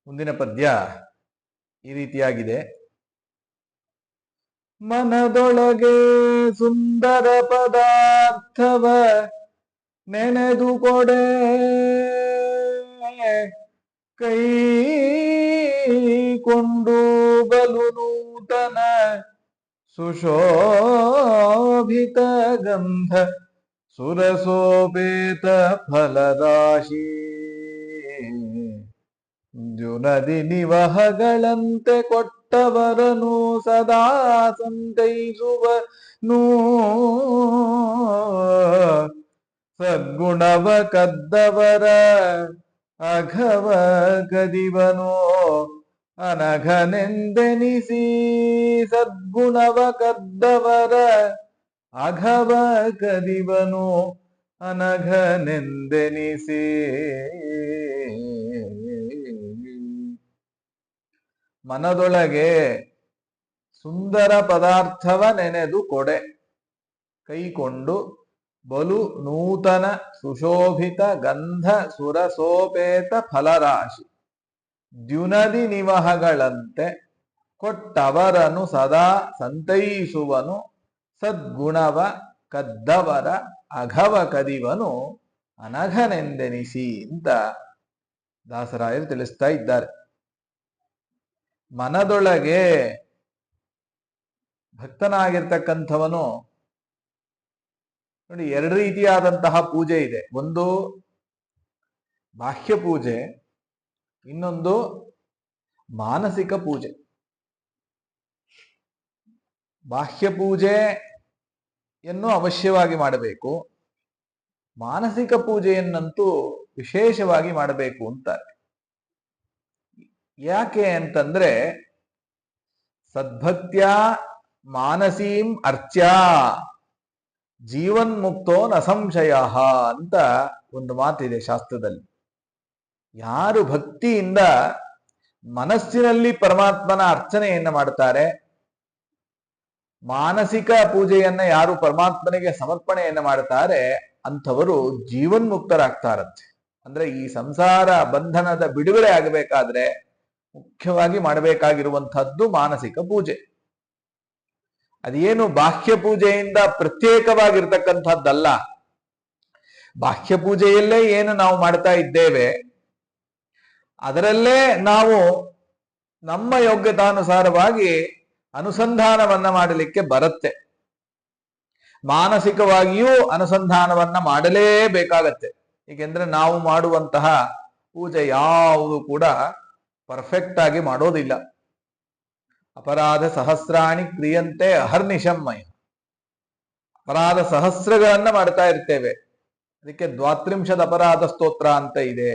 ಮುಂದಿನ ಪದ್ಯ ಈ ರೀತಿಯಾಗಿದೆ. ಮನದೊಳಗೆ ಸುಂದರ ಪದಾರ್ಥವ ನೆನೆದು ಕೊಡೆ, ಕೈ ಕೊಂಡು ಬಲು ನೂತನ ಸುಶೋಭಿತ ಗಂಧ ಸುರಸೋಪೇತ ಫಲರಾಶಿ, ಜುನದಿ ನಿವಹಗಳಂತೆ ಕೊಟ್ಟವರನು ಸದಾ ಸಂತೈಸುವನು, ಸದ್ಗುಣವ ಕದ್ದವರ ಅಘವ ಕದಿವನೋ ಅನಘನೆಂದೆನಿಸಿ, ಸದ್ಗುಣವ ಕದ್ದವರ ಅಘವ ಕದಿವನು ಅನಘನೆಂದೆನಿಸಿ. ಮನದೊಳಗೆ ಸುಂದರ ಪದಾರ್ಥವ ನೆನೆದು ಕೊಡೆ, ಕೈಕೊಂಡು ಬಲು ನೂತನ ಸುಶೋಭಿತ ಗಂಧ ಸುರಸೋಪೇತ ಫಲರಾಶಿ, ದ್ಯುನದಿ ನಿವಹಗಳಂತೆ ಕೊಟ್ಟವರನು ಸದಾ ಸಂತೈಸುವನು, ಸದ್ಗುಣವ ಕದ್ದವರ ಅಘವ ಕದಿವನು ಅನಘನೆಂದೆನಿಸಿ ಅಂತ ದಾಸರಾಯರು ತಿಳಿಸ್ತಾ ಇದ್ದಾರೆ. ಮನದೊಳಗೆ ಭಕ್ತನಾಗಿರ್ತಕ್ಕಂಥವನು ನೋಡಿ, ಎರಡು ರೀತಿಯಾದಂತಹ ಪೂಜೆ ಇದೆ. ಒಂದು ಬಾಹ್ಯ ಪೂಜೆ, ಇನ್ನೊಂದು ಮಾನಸಿಕ ಪೂಜೆ. ಬಾಹ್ಯ ಪೂಜೆಯನ್ನು ಅವಶ್ಯವಾಗಿ ಮಾಡಬೇಕು, ಮಾನಸಿಕ ಪೂಜೆಯನ್ನಂತೂ ವಿಶೇಷವಾಗಿ ಮಾಡಬೇಕು ಅಂತಾರೆ. ಯಾಕೆ ಅಂತಂದ್ರೆ, ಸದ್ಭಕ್ತ್ಯ ಮಾನಸೀಂ ಅರ್ಚ್ಯ ಜೀವನ್ಮುಕ್ತೋ ನ ಸಂಶಯ ಅಂತ ಒಂದು ಮಾತಿದೆ ಶಾಸ್ತ್ರದಲ್ಲಿ. ಯಾರು ಭಕ್ತಿಯಿಂದ ಮನಸ್ಸಿನಲ್ಲಿ ಪರಮಾತ್ಮನ ಅರ್ಚನೆಯನ್ನ ಮಾಡ್ತಾರೆ, ಮಾನಸಿಕ ಪೂಜೆಯನ್ನ ಯಾರು ಪರಮಾತ್ಮನಿಗೆ ಸಮರ್ಪಣೆಯನ್ನ ಮಾಡ್ತಾರೆ, ಅಂಥವರು ಜೀವನ್ಮುಕ್ತರಾಗ್ತಾರಂತೆ. ಅಂದ್ರೆ ಈ ಸಂಸಾರ ಬಂಧನದ ಬಿಡುಗಡೆ ಆಗಬೇಕಾದ್ರೆ ಮುಖ್ಯವಾಗಿ ಮಾಡಬೇಕಾಗಿರುವಂತಹದ್ದು ಮಾನಸಿಕ ಪೂಜೆ. ಅದೇನು ಬಾಹ್ಯ ಪೂಜೆಯಿಂದ ಪ್ರತ್ಯೇಕವಾಗಿರ್ತಕ್ಕಂಥದ್ದಲ್ಲ. ಬಾಹ್ಯ ಪೂಜೆಯಲ್ಲೇ ಏನು ನಾವು ಮಾಡ್ತಾ ಇದ್ದೇವೆ ಅದರಲ್ಲೇ ನಾವು ನಮ್ಮ ಯೋಗ್ಯತಾನುಸಾರವಾಗಿ ಅನುಸಂಧಾನವನ್ನ ಮಾಡಲಿಕ್ಕೆ ಬರುತ್ತೆ. ಮಾನಸಿಕವಾಗಿಯೂ ಅನುಸಂಧಾನವನ್ನ ಮಾಡಲೇಬೇಕಾಗತ್ತೆ. ಏಕೆಂದ್ರೆ ನಾವು ಮಾಡುವಂತಹ ಪೂಜೆ ಯಾವುದು ಕೂಡ ಪರ್ಫೆಕ್ಟ್ ಆಗಿ ಮಾಡೋದಿಲ್ಲ. ಅಪರಾಧ ಸಹಸ್ರಾಣಿ ಕ್ರಿಯಂತೆ ಅಹರ್ನಿಶಮ್ಮಯ, ಅಪರಾಧ ಸಹಸ್ರಗಳನ್ನ ಮಾಡ್ತಾ ಇರ್ತೇವೆ. ಅದಕ್ಕೆ 32 ಅಪರಾಧ ಸ್ತೋತ್ರ ಅಂತ ಇದೆ.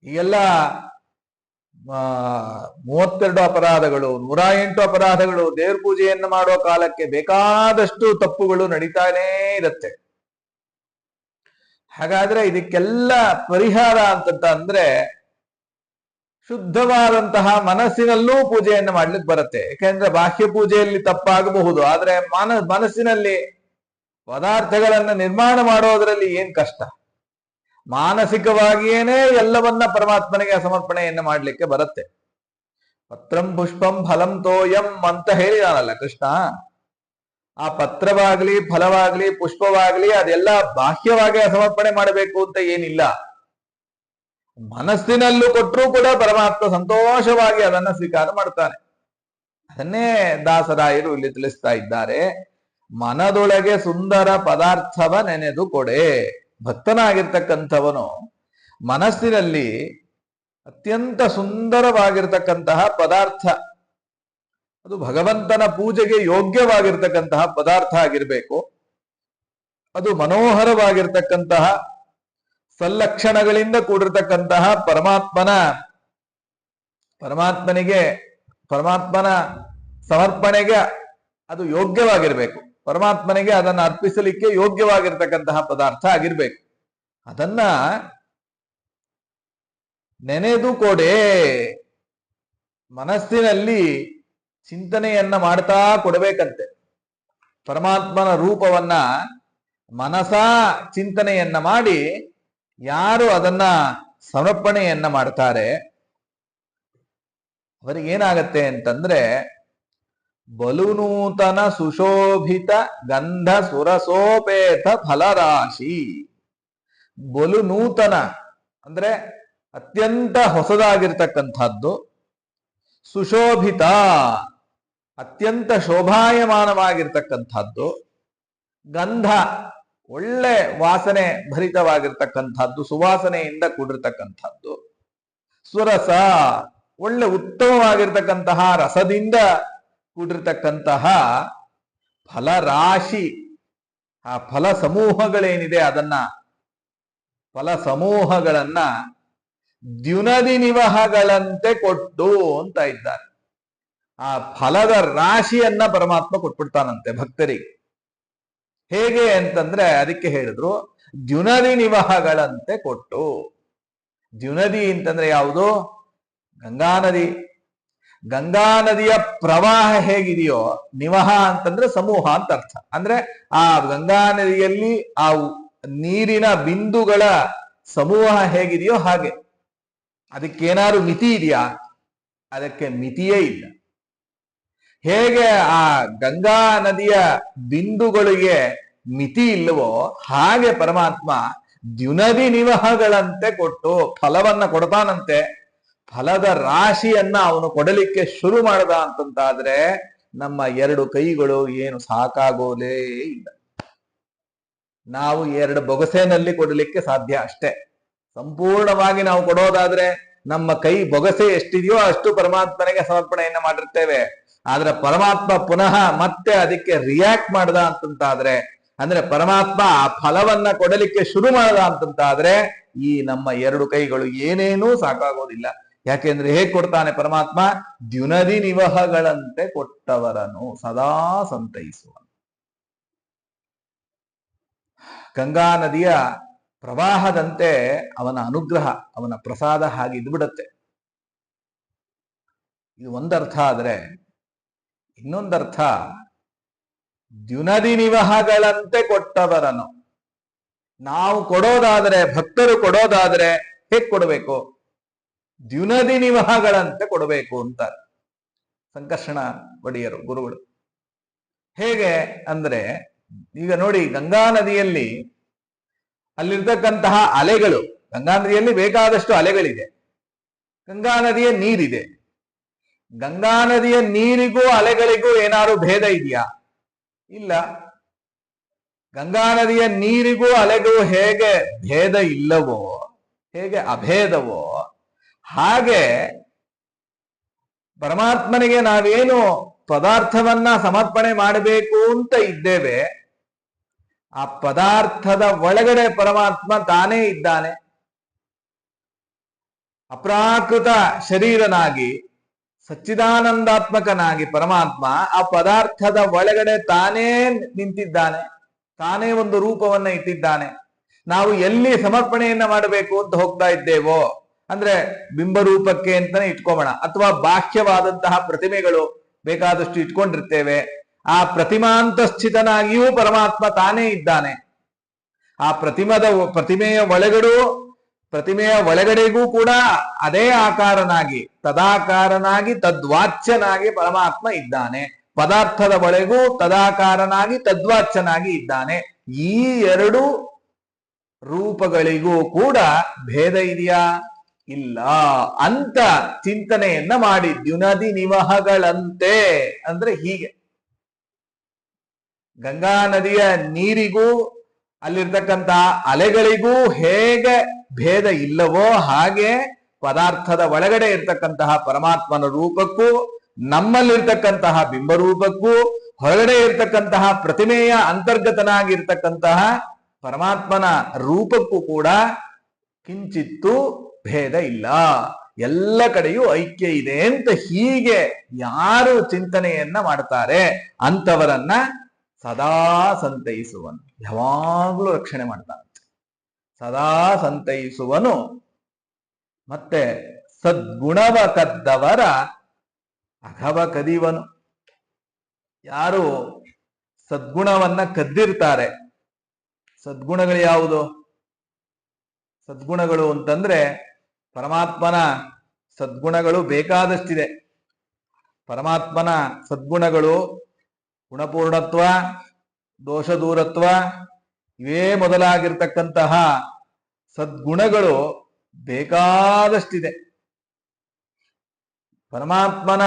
ಈಗೆಲ್ಲ 32 ಅಪರಾಧಗಳು, 108 ಅಪರಾಧಗಳು ದೇವ್ರ ಪೂಜೆಯನ್ನು ಮಾಡುವ ಕಾಲಕ್ಕೆ ಬೇಕಾದಷ್ಟು ತಪ್ಪುಗಳು ನಡೀತಾನೇ ಇರುತ್ತೆ. ಹಾಗಾದ್ರೆ ಇದಕ್ಕೆಲ್ಲ ಪರಿಹಾರ ಅಂತಂದ್ರೆ ಶುದ್ಧವಾದಂತಹ ಮನಸ್ಸಿನಲ್ಲೂ ಪೂಜೆಯನ್ನು ಮಾಡ್ಲಿಕ್ಕೆ ಬರುತ್ತೆ. ಯಾಕೆಂದ್ರೆ ಬಾಹ್ಯ ಪೂಜೆಯಲ್ಲಿ ತಪ್ಪಾಗಬಹುದು, ಆದ್ರೆ ಮನಸ್ಸಿನಲ್ಲಿ ಪದಾರ್ಥಗಳನ್ನ ನಿರ್ಮಾಣ ಮಾಡೋದ್ರಲ್ಲಿ ಏನ್ ಕಷ್ಟ. ಮಾನಸಿಕವಾಗಿಯೇನೆ ಎಲ್ಲವನ್ನ ಪರಮಾತ್ಮನಿಗೆ ಸಮರ್ಪಣೆಯನ್ನು ಮಾಡ್ಲಿಕ್ಕೆ ಬರುತ್ತೆ. ಪತ್ರಂ ಪುಷ್ಪಂ ಫಲಂ ತೋಯಂ ಅಂತ ಹೇಳಿದಾನಲ್ಲ ಕೃಷ್ಣ. ಆ ಪತ್ರವಾಗ್ಲಿ, ಫಲವಾಗ್ಲಿ, ಪುಷ್ಪವಾಗ್ಲಿ ಅದೆಲ್ಲ ಬಾಹ್ಯವಾಗಿ ಸಮರ್ಪಣೆ ಮಾಡಬೇಕು ಅಂತ ಏನಿಲ್ಲ. ಮನಸ್ಸಿನಲ್ಲೂ ಕೊಟ್ಟರೂ ಕೂಡ ಪರಮಾತ್ಮ ಸಂತೋಷವಾಗಿ ಅದನ್ನ ಸ್ವೀಕಾರ ಮಾಡ್ತಾನೆ. ಅದನ್ನೇ ದಾಸರಾಯರು ಇಲ್ಲಿ ತಿಳಿಸ್ತಾ ಇದ್ದಾರೆ. ಮನದೊಳಗೆ ಸುಂದರ ಪದಾರ್ಥವ ನೆನೆದು ಕೊಡೆ. ಭಕ್ತನಾಗಿರ್ತಕ್ಕಂಥವನು ಮನಸ್ಸಿನಲ್ಲಿ ಅತ್ಯಂತ ಸುಂದರವಾಗಿರ್ತಕ್ಕಂತಹ ಪದಾರ್ಥ, ಅದು ಭಗವಂತನ ಪೂಜೆಗೆ ಯೋಗ್ಯವಾಗಿರ್ತಕ್ಕಂತಹ ಪದಾರ್ಥ ಆಗಿರ್ಬೇಕು. ಅದು ಮನೋಹರವಾಗಿರ್ತಕ್ಕಂತಹ ಸಲ್ಲಕ್ಷಣಗಳಿಂದ ಕೂಡಿರ್ತಕ್ಕಂತಹ ಪರಮಾತ್ಮನ ಸಮರ್ಪಣೆಗೆ ಅದು ಯೋಗ್ಯವಾಗಿರ್ಬೇಕು. ಪರಮಾತ್ಮನಿಗೆ ಅದನ್ನು ಅರ್ಪಿಸಲಿಕ್ಕೆ ಯೋಗ್ಯವಾಗಿರ್ತಕ್ಕಂತಹ ಪದಾರ್ಥ ಆಗಿರ್ಬೇಕು. ಅದನ್ನ ನೆನೆದು ಕೊಡೆ. ಮನಸ್ಸಿನಲ್ಲಿ ಚಿಂತನೆಯನ್ನ ಮಾಡ್ತಾ ಕೊಡಬೇಕಂತೆ. ಪರಮಾತ್ಮನ ರೂಪವನ್ನ ಮನಸಾ ಚಿಂತನೆಯನ್ನ ಮಾಡಿ ಯಾರು ಅದನ್ನ ಸಮರ್ಪಣೆಯನ್ನ ಮಾಡ್ತಾರೆ ಅವರಿಗೇನಾಗತ್ತೆ ಅಂತಂದ್ರೆ ಬಲು ನೂತನ ಸುಶೋಭಿತ ಗಂಧ ಸುರಸೋಪೇತ ಫಲರಾಶಿ. ಬಲು ನೂತನ ಅಂದ್ರೆ ಅತ್ಯಂತ ಹೊಸದಾಗಿರ್ತಕ್ಕಂಥದ್ದು, ಸುಶೋಭಿತ ಅತ್ಯಂತ ಶೋಭಾಯಮಾನವಾಗಿರ್ತಕ್ಕಂಥದ್ದು, ಗಂಧ ಒಳ್ಳೆ ವಾಸನೆ ಭರಿತವಾಗಿರ್ತಕ್ಕಂಥದ್ದು, ಸುವಾಸನೆಯಿಂದ ಕೂಡಿರ್ತಕ್ಕಂಥದ್ದು, ಸುರಸ ಒಳ್ಳೆ ಉತ್ತಮವಾಗಿರ್ತಕ್ಕಂತಹ ರಸದಿಂದ ಕೂಡಿರ್ತಕ್ಕಂತಹ ಫಲರಾಶಿ. ಆ ಫಲ ಸಮೂಹಗಳೇನಿದೆ ಅದನ್ನ ಫಲ ಸಮೂಹಗಳನ್ನ ದ್ಯುನದಿ ನಿವಹಗಳಂತೆ ಕೊಟ್ಟು ಅಂತ ಇದ್ದಾರೆ. ಆ ಫಲದ ರಾಶಿಯನ್ನ ಪರಮಾತ್ಮ ಕೊಟ್ಬಿಡ್ತಾನಂತೆ ಭಕ್ತರಿಗೆ. ಹೇಗೆ ಅಂತಂದ್ರೆ ಅದಕ್ಕೆ ಹೇಳಿದ್ರು ದ್ಯುನದಿ ನಿವಹಗಳಂತೆ ಕೊಟ್ಟು. ದ್ಯುನದಿ ಅಂತಂದ್ರೆ ಯಾವುದು? ಗಂಗಾ ನದಿ. ಗಂಗಾ ನದಿಯ ಪ್ರವಾಹ ಹೇಗಿದೆಯೋ, ನಿವಹ ಅಂತಂದ್ರೆ ಸಮೂಹ ಅಂತ ಅರ್ಥ. ಅಂದ್ರೆ ಆ ಗಂಗಾ ನದಿಯಲ್ಲಿ ಆ ನೀರಿನ ಬಿಂದುಗಳ ಸಮೂಹ ಹೇಗಿದೆಯೋ ಹಾಗೆ. ಅದಕ್ಕೇನಾದ್ರು ಮಿತಿ ಇದೆಯಾ? ಅದಕ್ಕೆ ಮಿತಿಯೇ ಇಲ್ಲ. ಹೇಗೆ ಆ ಗಂಗಾ ನದಿಯ ಬಿಂದುಗಳಿಗೆ ಮಿತಿ ಇಲ್ಲವೋ ಹಾಗೆ ಪರಮಾತ್ಮ ದ್ಯುನದಿ ನಿವಹಗಳಂತೆ ಕೊಟ್ಟು ಫಲವನ್ನ ಕೊಡ್ತಾನಂತೆ. ಫಲದ ರಾಶಿಯನ್ನ ಅವನು ಕೊಡಲಿಕ್ಕೆ ಶುರು ಮಾಡದ ಅಂತಂತಾದ್ರೆ ನಮ್ಮ ಎರಡು ಕೈಗಳು ಏನು ಸಾಕಾಗೋಲೇ ಇಲ್ಲ. ನಾವು ಎರಡು ಬೊಗಸೆನಲ್ಲಿ ಕೊಡಲಿಕ್ಕೆ ಸಾಧ್ಯ ಅಷ್ಟೇ. ಸಂಪೂರ್ಣವಾಗಿ ನಾವು ಕೊಡೋದಾದ್ರೆ ನಮ್ಮ ಕೈ ಬೊಗಸೆ ಎಷ್ಟಿದೆಯೋ ಅಷ್ಟು ಪರಮಾತ್ಮನಿಗೆ ಸಮರ್ಪಣೆಯನ್ನ ಮಾಡಿರ್ತೇವೆ. ಆದ್ರೆ ಪರಮಾತ್ಮ ಪುನಃ ಮತ್ತೆ ಅದಕ್ಕೆ ರಿಯಾಕ್ಟ್ ಮಾಡದ ಅಂತಂತಾದ್ರೆ, ಅಂದ್ರೆ ಪರಮಾತ್ಮ ಆ ಫಲವನ್ನ ಕೊಡಲಿಕ್ಕೆ ಶುರು ಮಾಡದ ಅಂತಂತಾದ್ರೆ ಈ ನಮ್ಮ ಎರಡು ಕೈಗಳು ಏನೇನೂ ಸಾಕಾಗೋದಿಲ್ಲ. ಯಾಕೆಂದ್ರೆ ಹೇಗ್ ಕೊಡ್ತಾನೆ ಪರಮಾತ್ಮ? ದ್ಯುನದಿ ನಿವಹಗಳಂತೆ ಕೊಟ್ಟವರನು ಸದಾ ಸಂತೈಸುವ. ಗಂಗಾ ನದಿಯ ಪ್ರವಾಹದಂತೆ ಅವನ ಅನುಗ್ರಹ, ಅವನ ಪ್ರಸಾದ ಹಾಗೆ ಇದ್ಬಿಡತ್ತೆ. ಇದು ಒಂದರ್ಥ. ಆದ್ರೆ ಇನ್ನೊಂದರ್ಥ ದ್ಯುನದಿ ನಿವಹಗಳಂತೆ ಕೊಟ್ಟವರನು. ನಾವು ಕೊಡೋದಾದ್ರೆ, ಭಕ್ತರು ಕೊಡೋದಾದ್ರೆ ಹೇಗ್ ಕೊಡಬೇಕು? ದ್ಯುನದಿ ನಿವಹಗಳಂತೆ ಕೊಡಬೇಕು ಅಂತ ಸಂಕರ್ಷಣ ಒಡೆಯರು ಗುರುಗಳು. ಹೇಗೆ ಅಂದ್ರೆ ಈಗ ನೋಡಿ, ಗಂಗಾ ನದಿಯಲ್ಲಿ ಅಲ್ಲಿರ್ತಕ್ಕಂತಹ ಅಲೆಗಳು, ಗಂಗಾ ನದಿಯಲ್ಲಿ ಬೇಕಾದಷ್ಟು ಅಲೆಗಳಿದೆ. ಗಂಗಾ ನದಿಯ ನೀರಿದೆ. ಗಂಗಾ ನದಿಯ ನೀರಿಗೂ ಅಲೆಗಳಿಗೂ ಏನಾದ್ರು ಭೇದ ಇದೆಯಾ? ಇಲ್ಲ. ಗಂಗಾ ನದಿಯ ನೀರಿಗೂ ಅಲೆಗೂ ಹೇಗೆ ಭೇದ ಇಲ್ಲವೋ, ಹೇಗೆ ಅಭೇದವೋ, ಹಾಗೆ ಪರಮಾತ್ಮನಿಗೆ ನಾವೇನು ಪದಾರ್ಥವನ್ನ ಸಮರ್ಪಣೆ ಮಾಡಬೇಕು ಅಂತ ಇದ್ದೇವೆ, ಆ ಪದಾರ್ಥದ ಒಳಗಡೆ ಪರಮಾತ್ಮ ತಾನೇ ಇದ್ದಾನೆ. ಅಪ್ರಾಕೃತ ಶರೀರನಾಗಿ ಸಚ್ಚಿದಾನಂದಾತ್ಮಕನಾಗಿ ಪರಮಾತ್ಮ ಆ ಪದಾರ್ಥದ ಒಳಗಡೆ ತಾನೇ ನಿಂತಿದ್ದಾನೆ, ತಾನೇ ಒಂದು ರೂಪವನ್ನ ಇಟ್ಟಿದ್ದಾನೆ. ನಾವು ಎಲ್ಲಿ ಸಮರ್ಪಣೆಯನ್ನ ಮಾಡಬೇಕು ಅಂತ ಹೋಗ್ತಾ ಇದ್ದೇವೋ, ಅಂದ್ರೆ ಬಿಂಬರೂಪಕ್ಕೆ ಅಂತಾನೆ ಇಟ್ಕೋಣ, ಅಥವಾ ಬಾಹ್ಯವಾದಂತಹ ಪ್ರತಿಮೆಗಳು ಬೇಕಾದಷ್ಟು ಇಟ್ಕೊಂಡಿರ್ತೇವೆ. ಆ ಪ್ರತಿಮಾಂತಸ್ಥಿತನಾಗಿಯೂ ಪರಮಾತ್ಮ ತಾನೇ ಇದ್ದಾನೆ. ಆ ಪ್ರತಿಮೆಯ ಒಳಗಡೆಗೂ ಕೂಡ ಅದೇ ಆಕಾರನಾಗಿ, ತದಾಕಾರನಾಗಿ, ತದ್ವಾಚ್ಯನಾಗಿ ಪರಮಾತ್ಮ ಇದ್ದಾನೆ. ಪದಾರ್ಥದ ಒಳಗೂ ತದಾಕಾರನಾಗಿ, ತದ್ವಾಚ್ಯನಾಗಿ ಇದ್ದಾನೆ. ಈ ಎರಡು ರೂಪಗಳಿಗೂ ಕೂಡ ಭೇದ ಇದೆಯಾ? ಇಲ್ಲ ಅಂತ ಚಿಂತನೆಯನ್ನ ಮಾಡಿ ದ್ಯುನದಿ ನಿವಹಗಳಂತೆ ಅಂದ್ರೆ ಹೀಗೆ. ಗಂಗಾ ನದಿಯ ನೀರಿಗೂ ಅಲ್ಲಿರ್ತಕ್ಕಂತಹ ಅಲೆಗಳಿಗೂ ಹೇಗೆ ಭೇದ ಇಲ್ಲವೋ ಹಾಗೆ ಪದಾರ್ಥದ ಒಳಗಡೆ ಇರ್ತಕ್ಕಂತಹ ಪರಮಾತ್ಮನ ರೂಪಕ್ಕೂ, ನಮ್ಮಲ್ಲಿರ್ತಕ್ಕಂತಹ ಬಿಂಬರೂಪಕ್ಕೂ, ಹೊರಗಡೆ ಇರ್ತಕ್ಕಂತಹ ಪ್ರತಿಮೆಯ ಅಂತರ್ಗತನಾಗಿರ್ತಕ್ಕಂತಹ ಪರಮಾತ್ಮನ ರೂಪಕ್ಕೂ ಕೂಡ ಕಿಂಚಿತ್ತೂ ಭೇದ ಇಲ್ಲ. ಎಲ್ಲ ಕಡೆಯೂ ಐಕ್ಯ ಇದೆ ಅಂತ ಹೀಗೆ ಯಾರು ಚಿಂತನೆಯನ್ನ ಮಾಡ್ತಾರೆ ಅಂತವರನ್ನ ಸದಾ ಸಂತೈಸುವನು, ಯಾವಾಗ್ಲೂ ರಕ್ಷಣೆ ಮಾಡ್ತಾನಂತೆ. ಸದಾ ಸಂತೈಸುವನು. ಮತ್ತೆ ಸದ್ಗುಣವ ಕದ್ದವರ ಅಘವ ಕದಿವನು. ಯಾರು ಸದ್ಗುಣವನ್ನ ಕದ್ದಿರ್ತಾರೆ, ಸದ್ಗುಣಗಳು ಯಾವುದು? ಸದ್ಗುಣಗಳು ಅಂತಂದ್ರೆ ಪರಮಾತ್ಮನ ಸದ್ಗುಣಗಳು ಬೇಕಾದಷ್ಟಿದೆ. ಪರಮಾತ್ಮನ ಸದ್ಗುಣಗಳು ಗುಣಪೂರ್ಣತ್ವ, ದೋಷ ದೂರತ್ವ ಇವೇ ಮೊದಲಾಗಿರ್ತಕ್ಕಂತಹ ಸದ್ಗುಣಗಳು ಬೇಕಾದಷ್ಟಿದೆ. ಪರಮಾತ್ಮನ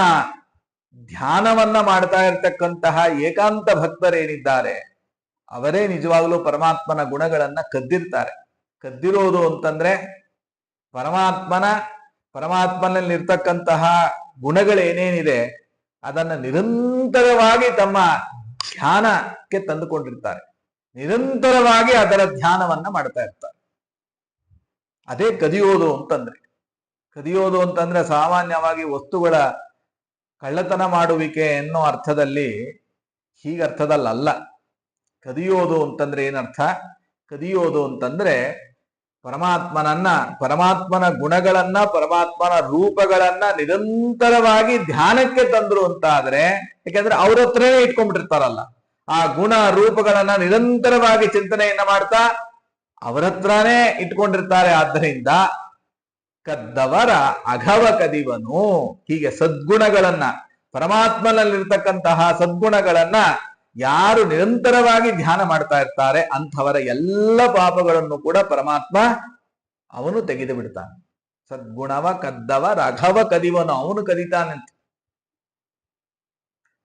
ಧ್ಯಾನವನ್ನ ಮಾಡ್ತಾ ಇರ್ತಕ್ಕಂತಹ ಏಕಾಂತ ಭಕ್ತರೇನಿದ್ದಾರೆ ಅವರೇ ನಿಜವಾಗ್ಲೂ ಪರಮಾತ್ಮನ ಗುಣಗಳನ್ನ ಕದ್ದಿರ್ತಾರೆ. ಕದ್ದಿರೋದು ಅಂತಂದ್ರೆ ಪರಮಾತ್ಮನಲ್ಲಿರ್ತಕ್ಕಂತಹ ಗುಣಗಳೇನೇನಿದೆ ಅದನ್ನ ನಿರಂತರವಾಗಿ ತಮ್ಮ ಧ್ಯಾನಕ್ಕೆ ತಂದುಕೊಂಡಿರ್ತಾರೆ. ನಿರಂತರವಾಗಿ ಅದರ ಧ್ಯಾನವನ್ನ ಮಾಡ್ತಾ ಇರ್ತಾರೆ. ಅದೇ ಕದಿಯೋದು ಅಂತಂದ್ರೆ. ಕದಿಯೋದು ಅಂತಂದ್ರೆ ಸಾಮಾನ್ಯವಾಗಿ ವಸ್ತುಗಳ ಕಳ್ಳತನ ಮಾಡುವಿಕೆ ಅನ್ನೋ ಅರ್ಥದಲ್ಲಿ, ಹೀಗರ್ಥದಲ್ಲ. ಕದಿಯೋದು ಅಂತಂದ್ರೆ ಏನರ್ಥ? ಕದಿಯೋದು ಅಂತಂದ್ರೆ ಪರಮಾತ್ಮನ ಗುಣಗಳನ್ನ, ಪರಮಾತ್ಮನ ರೂಪಗಳನ್ನ ನಿರಂತರವಾಗಿ ಧ್ಯಾನಕ್ಕೆ ತಂದ್ರು ಅಂತ ಆದ್ರೆ, ಯಾಕೆಂದ್ರೆ ಅವ್ರ ಹತ್ರನೇ ಇಟ್ಕೊಂಡ್ಬಿಟ್ಟಿರ್ತಾರಲ್ಲ, ಆ ಗುಣ ರೂಪಗಳನ್ನ ನಿರಂತರವಾಗಿ ಚಿಂತನೆಯನ್ನ ಮಾಡ್ತಾ ಅವರ ಹತ್ರನೇ ಇಟ್ಕೊಂಡಿರ್ತಾರೆ. ಆದ್ದರಿಂದ ಕದ್ದವರ ಅಘವ ಕದಿವನು. ಹೀಗೆ ಸದ್ಗುಣಗಳನ್ನ, ಪರಮಾತ್ಮನಲ್ಲಿರ್ತಕ್ಕಂತಹ ಸದ್ಗುಣಗಳನ್ನ ಯಾರು ನಿರಂತರವಾಗಿ ಧ್ಯಾನ ಮಾಡ್ತಾ ಇರ್ತಾರೆ ಅಂಥವರ ಎಲ್ಲ ಪಾಪಗಳನ್ನು ಕೂಡ ಪರಮಾತ್ಮ ಅವನು ತೆಗೆದು ಬಿಡ್ತಾನೆ. ಸದ್ಗುಣವ ಕದ್ದವ ರಘವ ಕದಿವನು, ಅವನು ಕದಿತಾನಂತೆ.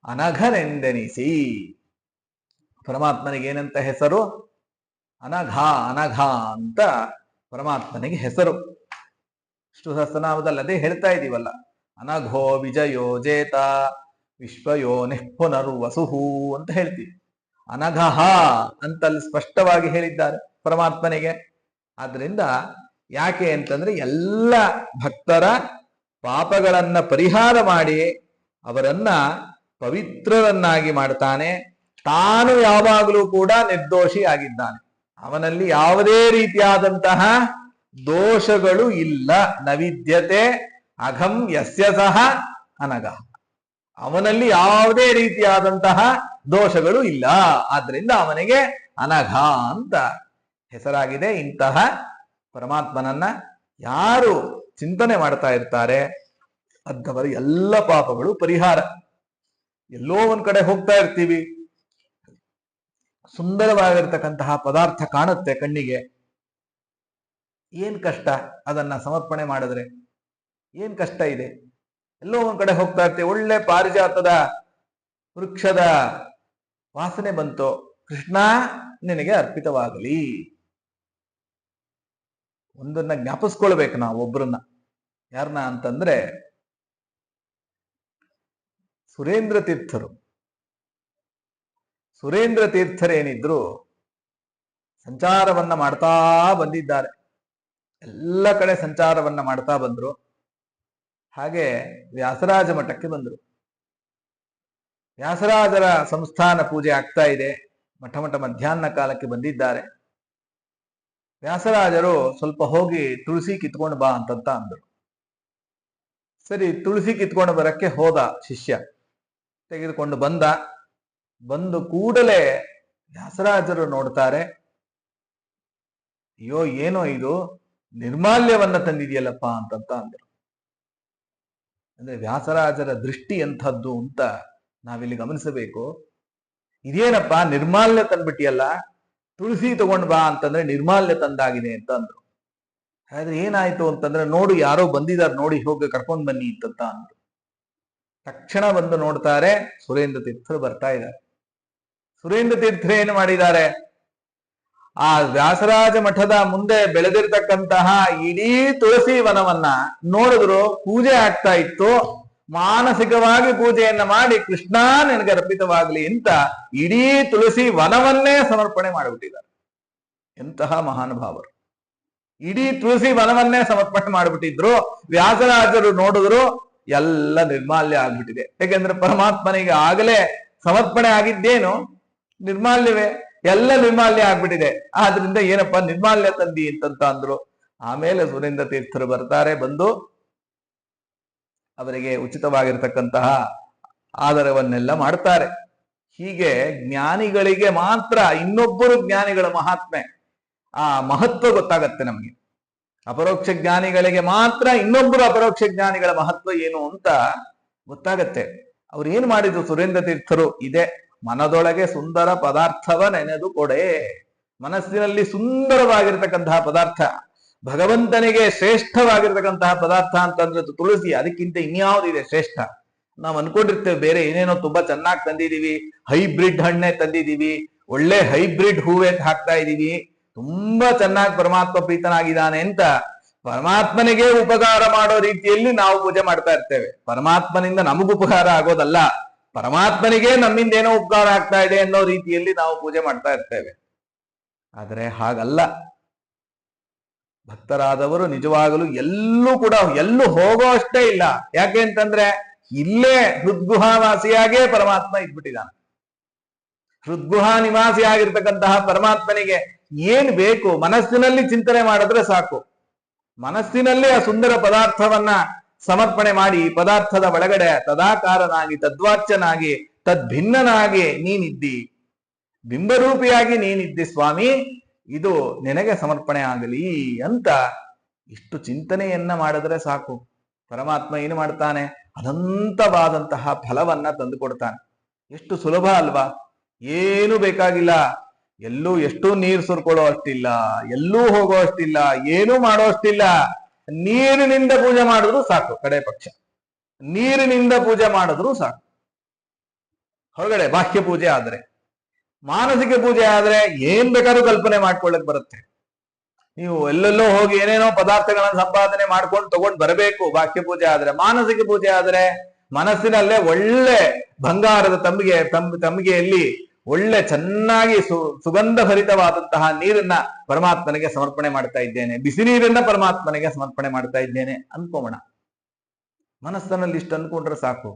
ಅನಘನೆಂದೆನಿಸಿ, ಪರಮಾತ್ಮನಿಗೆ ಏನಂತ ಹೆಸರು? ಅನಘ. ಅನಘ ಅಂತ ಪರಮಾತ್ಮನಿಗೆ ಹೆಸರು. ವಿಷ್ಣು ಸಹಸ್ರನಾಮದಲ್ಲಿ ಅದೇ ಹೇಳ್ತಾ ಇದೀವಲ್ಲ, ಅನಘೋ ವಿಜಯೋ ಜೇತ ವಿಶ್ವಯೋ ನಿಃಪುನರ್ವಸುಹು ಅಂತ ಹೇಳ್ತೀವಿ. ಅನಘಃ ಅಂತ ಅಲ್ಲಿ ಸ್ಪಷ್ಟವಾಗಿ ಹೇಳಿದ್ದಾರೆ ಪರಮಾತ್ಮನಿಗೆ. ಆದ್ರಿಂದ ಯಾಕೆ ಅಂತಂದ್ರೆ ಎಲ್ಲ ಭಕ್ತರ ಪಾಪಗಳನ್ನ ಪರಿಹಾರ ಮಾಡಿ ಅವರನ್ನ ಪವಿತ್ರರನ್ನಾಗಿ ಮಾಡ್ತಾನೆ. ತಾನು ಯಾವಾಗಲೂ ಕೂಡ ನಿರ್ದೋಷಿ ಆಗಿದ್ದಾನೆ. ಅವನಲ್ಲಿ ಯಾವುದೇ ರೀತಿಯಾದಂತಹ ದೋಷಗಳು ಇಲ್ಲ. ನವಿದ್ಯತೆ ಅಘಂ ಯಸ್ಯ ಸಹ ಅನಘ. ಅವನಲ್ಲಿ ಯಾವುದೇ ರೀತಿಯಾದಂತಹ ದೋಷಗಳು ಇಲ್ಲ. ಆದ್ರಿಂದ ಅವನಿಗೆ ಅನಘ ಅಂತ ಹೆಸರಾಗಿದೆ. ಇಂತಹ ಪರಮಾತ್ಮನನ್ನ ಯಾರು ಚಿಂತನೆ ಮಾಡ್ತಾ ಇರ್ತಾರೆ ಅಂಥವರ ಎಲ್ಲ ಪಾಪಗಳು ಪರಿಹಾರ. ಎಲ್ಲೋ ಒಂದ್ ಕಡೆ ಹೋಗ್ತಾ ಇರ್ತೀವಿ, ಸುಂದರವಾಗಿರ್ತಕ್ಕಂತಹ ಪದಾರ್ಥ ಕಾಣುತ್ತೆ ಕಣ್ಣಿಗೆ, ಏನ್ ಕಷ್ಟ ಅದನ್ನ ಸಮರ್ಪಣೆ ಮಾಡಿದ್ರೆ? ಏನ್ ಕಷ್ಟ ಇದೆ? ಎಲ್ಲೋ ಒಂದ್ ಕಡೆ ಹೋಗ್ತಾ ಇರ್ತೀವಿ, ಒಳ್ಳೆ ಪಾರಿಜಾತದ ವೃಕ್ಷದ ವಾಸನೆ ಬಂತು, ಕೃಷ್ಣ ನಿನಗೆ ಅರ್ಪಿತವಾಗಲಿ. ಒಂದನ್ನ ಜ್ಞಾಪಿಸ್ಕೊಳ್ಬೇಕು ನಾವು ಒಬ್ರನ್ನ. ಯಾರನ್ನ ಅಂತಂದ್ರೆ ಸುರೇಂದ್ರ ತೀರ್ಥರು. ಸುರೇಂದ್ರ ತೀರ್ಥರೇನಿದ್ರು ಸಂಚಾರವನ್ನ ಮಾಡ್ತಾ ಬಂದಿದ್ದಾರೆ. ಎಲ್ಲ ಕಡೆ ಸಂಚಾರವನ್ನ ಮಾಡ್ತಾ ಬಂದ್ರು. ಹಾಗೆ ವ್ಯಾಸರಾಜ ಮಠಕ್ಕೆ ಬಂದರು. ವ್ಯಾಸರಾಜರ ಸಂಸ್ಥಾನ ಪೂಜೆ ಆಗ್ತಾ ಇದೆ. ಮಠ ಮಧ್ಯಾಹ್ನ ಕಾಲಕ್ಕೆ ಬಂದಿದ್ದಾರೆ. ವ್ಯಾಸರಾಜರು ಸ್ವಲ್ಪ ಹೋಗಿ ತುಳಸಿ ಕಿತ್ಕೊಂಡು ಬಾ ಅಂತಂತ ಅಂದರು. ಸರಿ, ತುಳಸಿ ಕಿತ್ಕೊಂಡು ಬರಕ್ಕೆ ಹೋದ ಶಿಷ್ಯ, ತೆಗೆದುಕೊಂಡು ಬಂದು ಕೂಡಲೇ ವ್ಯಾಸರಾಜರು ನೋಡ್ತಾರೆ, ಅಯ್ಯೋ ಏನೋ ಇದು ನಿರ್ಮಾಲ್ಯವನ್ನ ತಂದಿದೆಯಲ್ಲಪ್ಪ ಅಂತಂತ ಅಂದರು. ಅಂದ್ರೆ ವ್ಯಾಸರಾಜರ ದೃಷ್ಟಿ ಎಂಥದ್ದು ಅಂತ ನಾವಿಲ್ಲಿ ಗಮನಿಸಬೇಕು. ಇದೇನಪ್ಪ ನಿರ್ಮಾಲ್ಯ ತಂದ್ಬಿಟ್ಟಿಯಲ್ಲ, ತುಳಸಿ ತಗೊಂಡ್ ಬಾ ಅಂತಂದ್ರೆ ನಿರ್ಮಾಲ್ಯ ತಂದಾಗಿದೆ ಅಂತ ಅಂದ್ರು. ಹಾಗಾದ್ರೆ ಏನಾಯ್ತು ಅಂತಂದ್ರೆ, ನೋಡು ಯಾರೋ ಬಂದಿದ್ದಾರೆ, ನೋಡಿ ಹೋಗಿ ಕರ್ಕೊಂಡ್ ಬನ್ನಿ ಅಂತಂತ ಅಂದ್ರು. ತಕ್ಷಣ ಬಂದು ನೋಡ್ತಾರೆ, ಸುರೇಂದ್ರ ತೀರ್ಥರು ಬರ್ತಾ ಇದ್ದಾರೆ. ಸುರೇಂದ್ರ ತೀರ್ಥರು ಏನು ಮಾಡಿದ್ದಾರೆ? ಆ ವ್ಯಾಸರಾಜ ಮಠದ ಮುಂದೆ ಬೆಳೆದಿರ್ತಕ್ಕಂತಹ ಇಡೀ ತುಳಸಿ ವನವನ್ನ ನೋಡಿದ್ರು, ಪೂಜೆ ಆಗ್ತಾ ಇತ್ತು. ಮಾನಸಿಕವಾಗಿ ಪೂಜೆಯನ್ನ ಮಾಡಿ ಕೃಷ್ಣ ನಿನಗೆ ಅರ್ಪಿತವಾಗಲಿ ಅಂತ ಇಡೀ ತುಳಸಿ ವನವನ್ನೇ ಸಮರ್ಪಣೆ ಮಾಡಿಬಿಟ್ಟಿದ್ದಾರೆ. ಎಂತಹ ಮಹಾನುಭಾವರು! ಇಡೀ ತುಳಸಿ ವನವನ್ನೇ ಸಮರ್ಪಣೆ ಮಾಡಿಬಿಟ್ಟಿದ್ರು. ವ್ಯಾಸರಾಜರು ನೋಡಿದ್ರು, ಎಲ್ಲ ನಿರ್ಮಾಲ್ಯ ಆಗ್ಬಿಟ್ಟಿದೆ. ಯಾಕೆಂದ್ರೆ ಪರಮಾತ್ಮನಿಗೆ ಆಗಲೇ ಸಮರ್ಪಣೆ ಆಗಿದ್ದೇನು ನಿರ್ಮಾಲ್ಯವೇ, ಎಲ್ಲ ನಿರ್ಮಾಲ್ಯ ಆಗ್ಬಿಟ್ಟಿದೆ. ಆದ್ರಿಂದ ಏನಪ್ಪ ನಿರ್ಮಾಲ್ಯ ತಂದಿ ಅಂತಂತ ಅಂದ್ರು. ಆಮೇಲೆ ಸುರೇಂದ್ರ ತೀರ್ಥರು ಬರ್ತಾರೆ. ಬಂದು ಅವರಿಗೆ ಉಚಿತವಾಗಿರ್ತಕ್ಕಂತಹ ಆದರವನ್ನೆಲ್ಲ ಮಾಡ್ತಾರೆ. ಹೀಗೆ ಜ್ಞಾನಿಗಳಿಗೆ ಮಾತ್ರ ಇನ್ನೊಬ್ಬರು ಜ್ಞಾನಿಗಳ ಮಹಾತ್ಮೆ, ಆ ಮಹತ್ವ ಗೊತ್ತಾಗತ್ತೆ ನಮಗೆ. ಅಪರೋಕ್ಷ ಜ್ಞಾನಿಗಳಿಗೆ ಮಾತ್ರ ಇನ್ನೊಬ್ಬರು ಅಪರೋಕ್ಷ ಜ್ಞಾನಿಗಳ ಮಹತ್ವ ಏನು ಅಂತ ಗೊತ್ತಾಗತ್ತೆ. ಅವ್ರು ಏನ್ ಮಾಡಿದ್ರು ಸುರೇಂದ್ರ ತೀರ್ಥರು? ಇದೆ, ಮನದೊಳಗೆ ಸುಂದರ ಪದಾರ್ಥವ ನೆನೆದು ಕೊಡೆ. ಮನಸ್ಸಿನಲ್ಲಿ ಸುಂದರವಾಗಿರ್ತಕ್ಕಂತಹ ಪದಾರ್ಥ, ಭಗವಂತನಿಗೆ ಶ್ರೇಷ್ಠವಾಗಿರ್ತಕ್ಕಂತಹ ಪದಾರ್ಥ ಅಂತಂದ್ರೆ ತುಳಸಿ. ಅದಕ್ಕಿಂತ ಇನ್ಯಾವುದಿದೆ ಶ್ರೇಷ್ಠ? ನಾವು ಅನ್ಕೊಂಡಿರ್ತೇವೆ ಬೇರೆ ಏನೇನೋ ತುಂಬಾ ಚೆನ್ನಾಗಿ ತಂದಿದೀವಿ, ಹೈಬ್ರಿಡ್ ಹಣ್ಣೆ ತಂದಿದೀವಿ, ಒಳ್ಳೆ ಹೈಬ್ರಿಡ್ ಹೂವೆ ಹಾಕ್ತಾ ಇದೀವಿ, ತುಂಬಾ ಚೆನ್ನಾಗಿ ಪರಮಾತ್ಮ ಪ್ರೀತನಾಗಿದ್ದಾನೆ ಅಂತ ಪರಮಾತ್ಮನಿಗೆ ಉಪಕಾರ ಮಾಡೋ ರೀತಿಯಲ್ಲಿ ನಾವು ಪೂಜೆ ಮಾಡ್ತಾ ಇರ್ತೇವೆ. ಪರಮಾತ್ಮನಿಂದ ನಮಗೂ ಉಪಕಾರ ಆಗೋದಲ್ಲ, ಪರಮಾತ್ಮನಿಗೆ ನಮ್ಮಿಂದ ಏನೋ ಉಪಕಾರ ಆಗ್ತಾ ಇದೆ ಅನ್ನೋ ರೀತಿಯಲ್ಲಿ ನಾವು ಪೂಜೆ ಮಾಡ್ತಾ ಇರ್ತೇವೆ. ಆದರೆ ಹಾಗಲ್ಲ. ಭಕ್ತರಾದವರು ನಿಜವಾಗಲೂ ಎಲ್ಲೂ ಹೋಗೋ ಅಷ್ಟೇ ಇಲ್ಲ. ಯಾಕೆ ಅಂತಂದ್ರೆ ಇಲ್ಲೇ ಹೃದ್ಗುಹಾವಾಸಿಯಾಗೇ ಪರಮಾತ್ಮ ಇದ್ಬಿಟ್ಟಿದ್ದಾನೆ. ಹೃದ್ಗುಹಾ ನಿವಾಸಿ ಆಗಿರ್ತಕ್ಕಂತಹ ಪರಮಾತ್ಮನಿಗೆ ಏನ್ ಬೇಕು? ಮನಸ್ಸಿನಲ್ಲಿ ಚಿಂತನೆ ಮಾಡಿದ್ರೆ ಸಾಕು. ಮನಸ್ಸಿನಲ್ಲಿ ಆ ಸುಂದರ ಪದಾರ್ಥವನ್ನ ಸಮರ್ಪಣೆ ಮಾಡಿ, ಪದಾರ್ಥದ ಒಳಗಡೆ ತದಾಕಾರನಾಗಿ, ತದ್ವಾಚ್ಯನಾಗಿ, ತದ್ಭಿನ್ನನಾಗಿ ನೀನಿದ್ದಿ, ಬಿಂಬರೂಪಿಯಾಗಿ ನೀನಿದ್ದಿ ಸ್ವಾಮಿ, ಇದು ನಿನಗೆ ಸಮರ್ಪಣೆ ಆಗಲಿ ಅಂತ ಇಷ್ಟು ಚಿಂತನೆಯನ್ನ ಮಾಡಿದ್ರೆ ಸಾಕು. ಪರಮಾತ್ಮ ಏನು ಮಾಡ್ತಾನೆ? ಅನಂತವಾದಂತಹ ಫಲವನ್ನ ತಂದು ಕೊಡ್ತಾನೆ. ಎಷ್ಟು ಸುಲಭ ಅಲ್ವಾ? ಏನು ಬೇಕಾಗಿಲ್ಲ. ಎಷ್ಟು ನೀರು ಸುರ್ಕೊಳ್ಳೋ ಅಷ್ಟಿಲ್ಲ, ಎಲ್ಲೂ ಹೋಗೋ ಅಷ್ಟಿಲ್ಲ, ಏನೂ ಮಾಡೋ ಅಷ್ಟಿಲ್ಲ. ನೀರಿನಿಂದ ಪೂಜೆ ಮಾಡಿದ್ರು ಸಾಕು. ಕಡೆ ಪಕ್ಷ ನೀರಿನಿಂದ ಪೂಜೆ ಮಾಡಿದ್ರು ಸಾಕು. ಹೊರಗಡೆ ಬಾಹ್ಯ ಪೂಜೆ ಆದ್ರೆ, ಮಾನಸಿಕ ಪೂಜೆ ಆದ್ರೆ ಏನ್ ಬೇಕಾದ್ರೂ ಕಲ್ಪನೆ ಮಾಡ್ಕೊಳ್ಳಕ್ ಬರುತ್ತೆ. ನೀವು ಎಲ್ಲೆಲ್ಲೋ ಹೋಗಿ ಏನೇನೋ ಪದಾರ್ಥಗಳನ್ನ ಸಂಪಾದನೆ ಮಾಡ್ಕೊಂಡು ತಗೊಂಡು ಬರಬೇಕು ಬಾಹ್ಯ ಪೂಜೆ ಆದ್ರೆ. ಮಾನಸಿಕ ಪೂಜೆ ಆದ್ರೆ ಮನಸ್ಸಿನಲ್ಲೇ ಒಳ್ಳೆ ಬಂಗಾರದ ತಂಬಿಗೆಯಲ್ಲಿ ಒಳ್ಳೆ ಚೆನ್ನಾಗಿ ಸುಗಂಧ ಭರಿತವಾದಂತಹ ನೀರನ್ನ ಪರಮಾತ್ಮನಿಗೆ ಸಮರ್ಪಣೆ ಮಾಡ್ತಾ ಇದ್ದೇನೆ, ಬಿಸಿ ನೀರನ್ನ ಪರಮಾತ್ಮನಿಗೆ ಸಮರ್ಪಣೆ ಮಾಡ್ತಾ ಇದ್ದೇನೆ ಅನ್ಕೋಣ. ಮನಸ್ಸಿನಲ್ಲಿ ಇಷ್ಟು ಅನ್ಕೊಂಡ್ರೆ ಸಾಕು.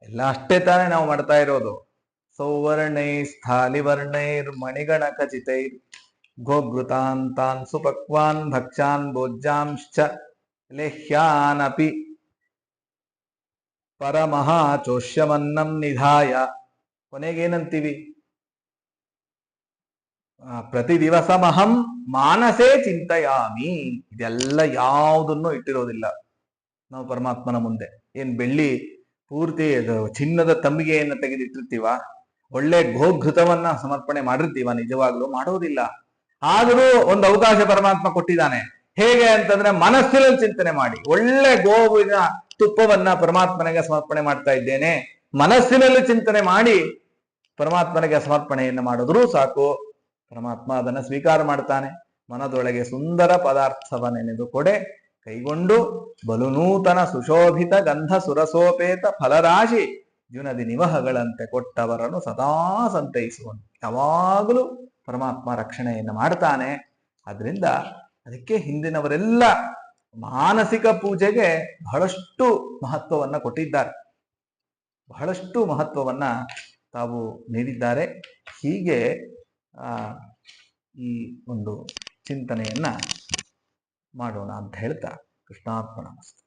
ಎಲ್ಲ ಅಷ್ಟೇ ತಾನೇ ನಾವು ಮಾಡ್ತಾ ಇರೋದು. ಸೌವರ್ಣೈ ಸ್ಥಾಲಿವರ್ಣೈರ್ ಮಣಿಗಣ ಖಚಿತೈರ್ ಗೋಘೃತಾಂತಾನ್ ಸುಪಕ್ವಾನ್ ಭಕ್ಷ್ಯಾನ್ ಭೋಜ್ಯಾಂಶ್ಚ ಲೇಹ್ಯಾನಪಿ ಪರಮಃ ಚೋಷ್ಯಮನ್ನಂ ನಿಧಾಯ. ಕೊನೆಗೇನಂತೀವಿ? ಪ್ರತಿ ದಿವಸಮಹಂ ಮಾನಸೇ ಚಿಂತೆಯಾಮಿ. ಇದೆಲ್ಲ ಯಾವುದನ್ನು ಇಟ್ಟಿರೋದಿಲ್ಲ ನಾವು ಪರಮಾತ್ಮನ ಮುಂದೆ. ಏನ್ ಬೆಳ್ಳಿ ಪೂರ್ತಿ ಚಿನ್ನದ ತಂಬಿಗೆಯನ್ನು ತೆಗೆದಿಟ್ಟಿರ್ತೀವ? ಒಳ್ಳೆ ಗೋಘೃತವನ್ನ ಸಮರ್ಪಣೆ ಮಾಡಿರ್ತೀವ? ನಿಜವಾಗ್ಲೂ ಮಾಡೋದಿಲ್ಲ. ಆದರೂ ಒಂದು ಅವಕಾಶ ಪರಮಾತ್ಮ ಕೊಟ್ಟಿದ್ದಾನೆ. ಹೇಗೆ ಅಂತಂದ್ರೆ ಮನಸ್ಸಿನಲ್ಲಿ ಚಿಂತನೆ ಮಾಡಿ, ಒಳ್ಳೆ ಗೋವಿನ ತುಪ್ಪವನ್ನ ಪರಮಾತ್ಮನಿಗೆ ಸಮರ್ಪಣೆ ಮಾಡ್ತಾ ಇದ್ದೇನೆ, ಮನಸ್ಸಿನಲ್ಲಿ ಚಿಂತನೆ ಮಾಡಿ ಪರಮಾತ್ಮನಿಗೆ ಸಮರ್ಪಣೆಯನ್ನು ಮಾಡಿದ್ರೂ ಸಾಕು. ಪರಮಾತ್ಮ ಅದನ್ನ ಸ್ವೀಕಾರ ಮಾಡ್ತಾನೆ. ಮನದೊಳಗೆ ಸುಂದರ ಪದಾರ್ಥವನ್ನೆನೆದು ಕೊಡೆ ಕೈಗೊಂಡು ಬಲು ನೂತನ ಸುಶೋಭಿತ ಗಂಧ ಸುರಸೋಪೇತ ಫಲರಾಶಿ ಜುನದಿ ನಿವಹಗಳಂತೆ ಕೊಟ್ಟವರನ್ನು ಸದಾ ಸಂತೈಸುವನು. ಯಾವಾಗಲೂ ಪರಮಾತ್ಮ ರಕ್ಷಣೆಯನ್ನು ಮಾಡ್ತಾನೆ. ಆದ್ರಿಂದ ಅದಕ್ಕೆ ಹಿಂದಿನವರೆಲ್ಲ ಮಾನಸಿಕ ಪೂಜೆಗೆ ಬಹಳಷ್ಟು ಮಹತ್ವವನ್ನ ಕೊಟ್ಟಿದ್ದಾರೆ, ಬಹಳಷ್ಟು ಮಹತ್ವವನ್ನ ತಾವು ನೀಡಿದ್ದಾರೆ. ಹೀಗೆ ಈ ಒಂದು ಚಿಂತನೆಯನ್ನ ಮಾಡೋಣ ಅಂತ ಹೇಳ್ತಾ ಕೃಷ್ಣಾರ್ಪಣಮಸ್ತು.